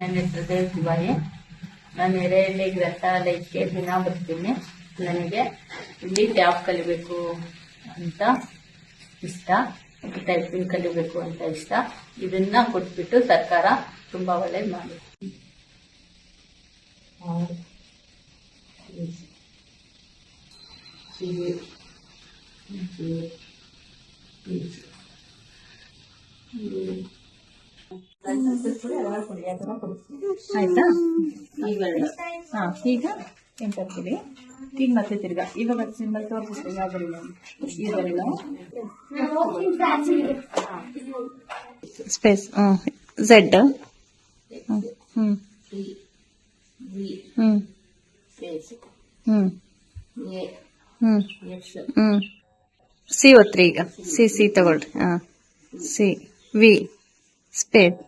ನನ್ನ ಹೆಸರು ದೇವಶಿವಾಯಿ. ನಾನು ಎರೆಹಳ್ಳಿ ಗ್ರಂಥಾಲಯಕ್ಕೆ ದಿನ ಬರ್ತೀನಿ. ನನಗೆ ಇಲ್ಲಿ ಟ್ಯಾಬ್ ಕಲಿಬೇಕು ಅಂತ ಇಷ್ಟ, ಟೈಪಿಂಗ್ ಕಲಿಬೇಕು ಅಂತ ಇಷ್ಟ. ಇದನ್ನ ಕೊಟ್ಬಿಟ್ಟು ಸರ್ಕಾರ ತುಂಬಾ ಒಳ್ಳೇದು ಮಾಡಿ. ಆಯ್ತಾ? ಇವೆರಡು ಈಗ ಎಂಟರ್ತೀವಿ. ಈಗ ಮತ್ತೆ ತಿರ್ಗಾ ಇವಾಗ ಸಿಂಬಲ್ ತೋರಿಸ್ತೀವಿ. ಯಾವ್ದಲ್ಲ ಇವೆರಡು ಸ್ಪೇಸ್ ಝೆಡ್ ಸಿ ಒತ್ರಿ. ಈಗ ಸಿ ತಗೊಳ್ರಿ. C V space